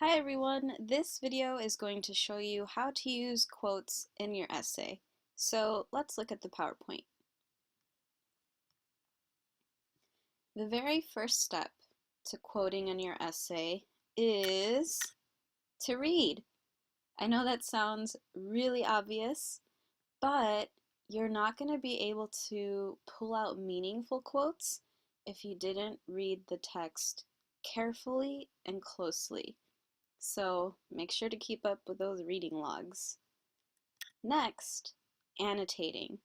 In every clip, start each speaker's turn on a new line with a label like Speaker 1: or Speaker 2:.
Speaker 1: Hi everyone, this video is going to show you how to use quotes in your essay. So let's look at the PowerPoint. The very first step to quoting in your essay is to read. I know that sounds really obvious, but you're not going to be able to pull out meaningful quotes if you didn't read the text carefully and closely. So make sure to keep up with those reading logs. Next, annotating.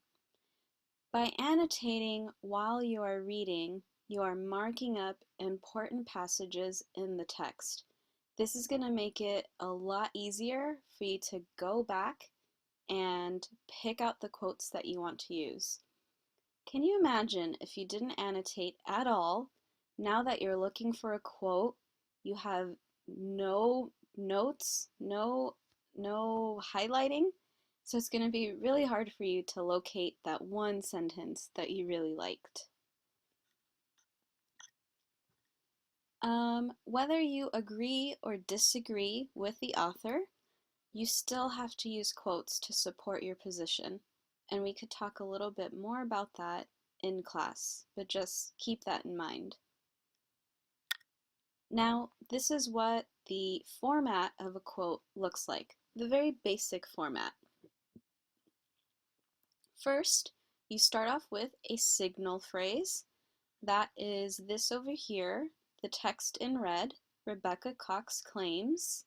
Speaker 1: By annotating while you are reading, you are marking up important passages in the text. This is going to make it a lot easier for you to go back and pick out the quotes that you want to use. Can you imagine if you didn't annotate at all? Now that you're looking for a quote, you have no notes, no highlighting, so it's going to be really hard for you to locate that one sentence that you really liked. Whether you agree or disagree with the author, you still have to use quotes to support your position, and we could talk a little bit more about that in class, but just keep that in mind. Now, this is what the format of a quote looks like, the very basic format. First, you start off with a signal phrase. That is this over here, the text in red, Rebecca Cox claims.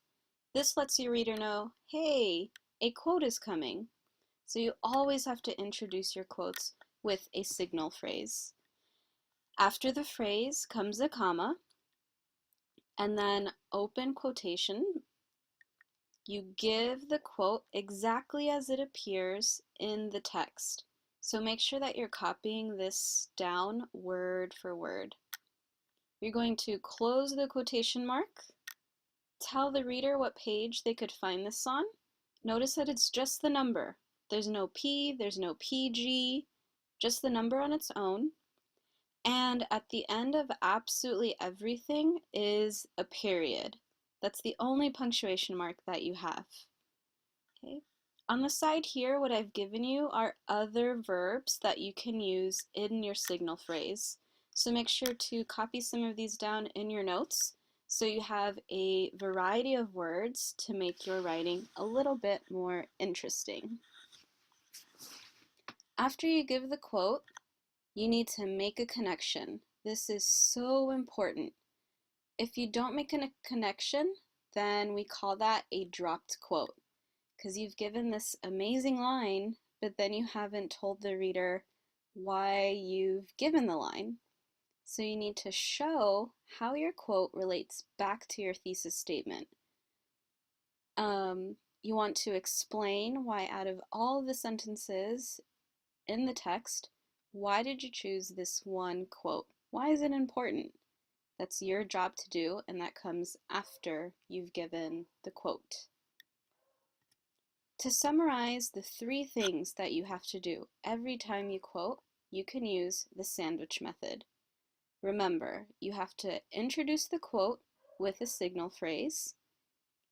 Speaker 1: This lets your reader know, hey, a quote is coming. So you always have to introduce your quotes with a signal phrase. After the phrase comes a comma, and then open quotation. You give the quote exactly as it appears in the text. So make sure that you're copying this down word for word. You're going to close the quotation mark. Tell the reader what page they could find this on. Notice that it's just the number. There's no P, there's no PG, just the number on its own. And at the end of absolutely everything is a period. That's the only punctuation mark that you have. Okay. On the side here, what I've given you are other verbs that you can use in your signal phrase. So make sure to copy some of these down in your notes so you have a variety of words to make your writing a little bit more interesting. After you give the quote, you need to make a connection. This is so important. If you don't make a connection, then we call that a dropped quote, because you've given this amazing line, but then you haven't told the reader why you've given the line. So you need to show how your quote relates back to your thesis statement. You want to explain why out of all the sentences in the text, why did you choose this one quote? Why is it important? That's your job to do, and that comes after you've given the quote. To summarize the 3 things that you have to do every time you quote, you can use the sandwich method. Remember, you have to introduce the quote with a signal phrase,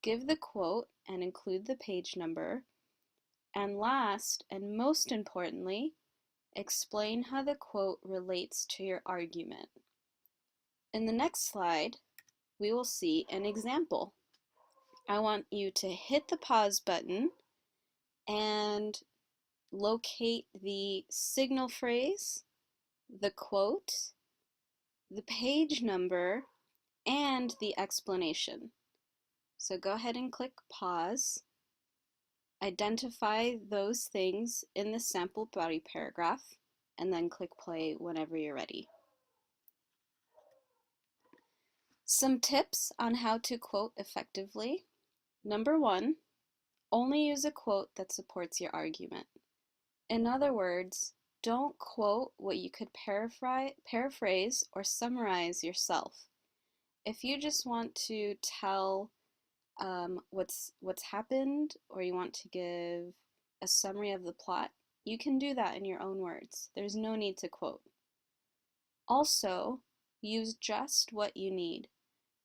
Speaker 1: give the quote and include the page number, and last and most importantly, explain how the quote relates to your argument. In the next slide, we will see an example. I want you to hit the pause button and locate the signal phrase, the quote, the page number, and the explanation. So go ahead and click pause. Identify those things in the sample body paragraph, and then click play whenever you're ready. Some tips on how to quote effectively. Number 1, only use a quote that supports your argument. In other words, don't quote what you could paraphrase or summarize yourself. If you just want to tell what's happened, or you want to give a summary of the plot, you can do that in your own words. There's no need to quote. Also, use just what you need.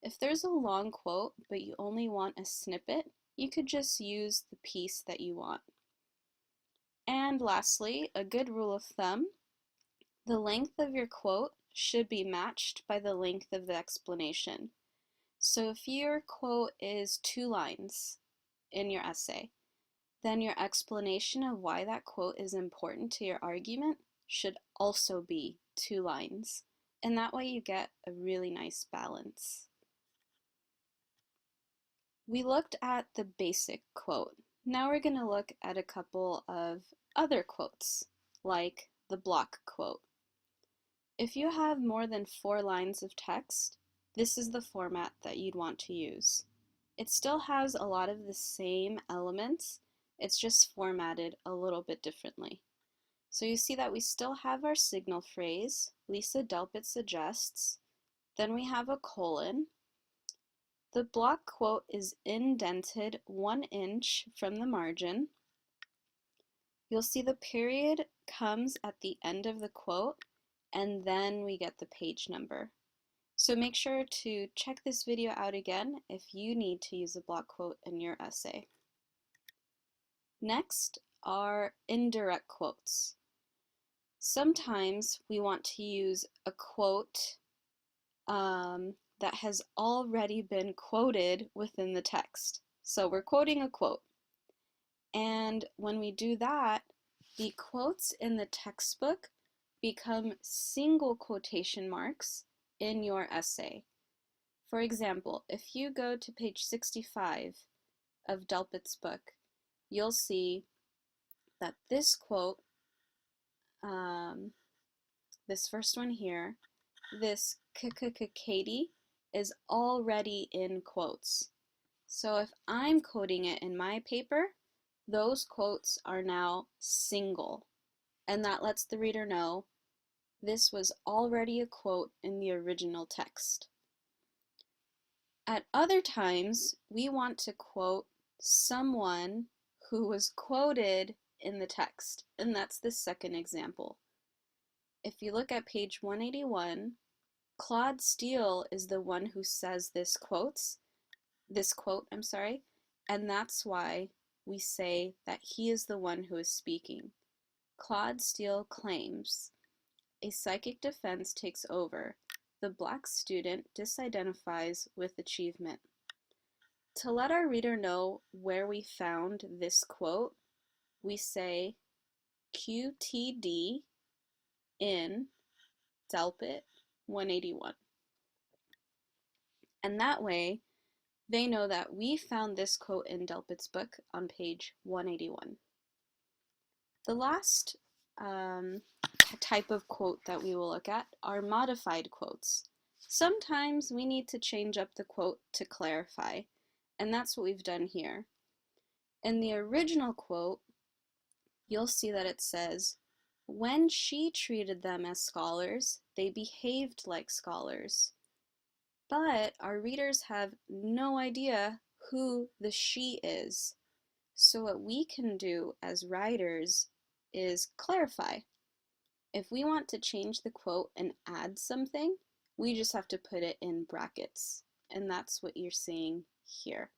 Speaker 1: If there's a long quote, but you only want a snippet, you could just use the piece that you want. And lastly, a good rule of thumb, the length of your quote should be matched by the length of the explanation. So if your quote is 2 lines in your essay, then your explanation of why that quote is important to your argument should also be 2 lines. And that way you get a really nice balance. We looked at the basic quote. Now we're going to look at a couple of other quotes, like the block quote. If you have more than 4 lines of text, this is the format that you'd want to use. It still has a lot of the same elements, it's just formatted a little bit differently. So you see that we still have our signal phrase, Lisa Delpit suggests, then we have a colon. The block quote is indented 1 inch from the margin. You'll see the period comes at the end of the quote, and then we get the page number. So make sure to check this video out again if you need to use a block quote in your essay. Next are indirect quotes. Sometimes we want to use a quote that has already been quoted within the text. So we're quoting a quote. And when we do that, the quotes in the textbook become single quotation marks in your essay. For example, if you go to page 65 of Delpit's book, you'll see that this quote, this first one here, this Katie is already in quotes. So if I'm quoting it in my paper, those quotes are now single, and that lets the reader know this was already a quote in the original text. At other times, we want to quote someone who was quoted in the text, and that's the second example. If you look at page 181, Claude Steele is the one who says this quote, and that's why we say that he is the one who is speaking. Claude Steele claims, "A psychic defense takes over. The black student disidentifies with achievement." To let our reader know where we found this quote, we say QTD in Delpit 181. And that way, they know that we found this quote in Delpit's book on page 181. The last type of quote that we will look at are modified quotes. Sometimes we need to change up the quote to clarify, and that's what we've done here. In the original quote, you'll see that it says, "When she treated them as scholars, they behaved like scholars." But our readers have no idea who the she is. So what we can do as writers is clarify. If we want to change the quote and add something, we just have to put it in brackets. And that's what you're seeing here.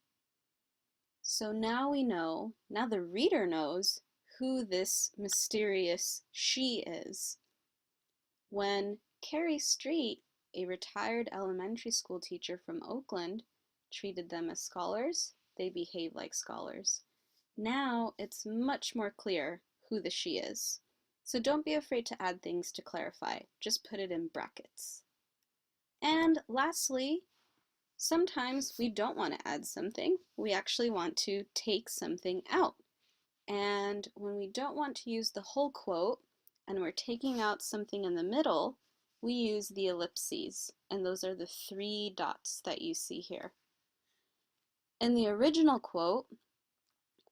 Speaker 1: So now the reader knows who this mysterious she is. When Carrie Street, a retired elementary school teacher from Oakland, treated them as scholars, they behave like scholars. Now it's much more clear who the she is. So don't be afraid to add things to clarify, just put it in brackets. And lastly, sometimes we don't want to add something, we actually want to take something out. And when we don't want to use the whole quote, and we're taking out something in the middle, we use the ellipses, and those are the 3 dots that you see here. In the original quote,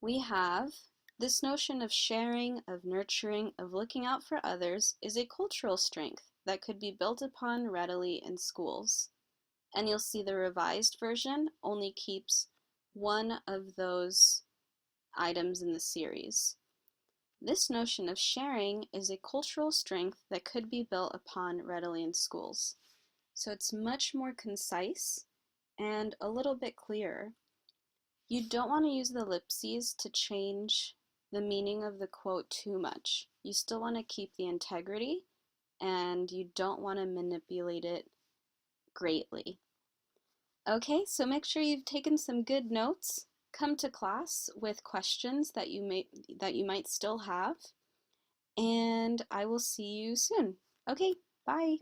Speaker 1: we have this notion of sharing, of nurturing, of looking out for others is a cultural strength that could be built upon readily in schools. And you'll see the revised version only keeps one of those items in the series. This notion of sharing is a cultural strength that could be built upon readily in schools. So it's much more concise, and a little bit clearer. You don't want to use the ellipses to change the meaning of the quote too much. You still want to keep the integrity, and you don't want to manipulate it greatly. Okay, so make sure you've taken some good notes. Come to class with questions that you might still have, and I will see you soon. Okay, bye.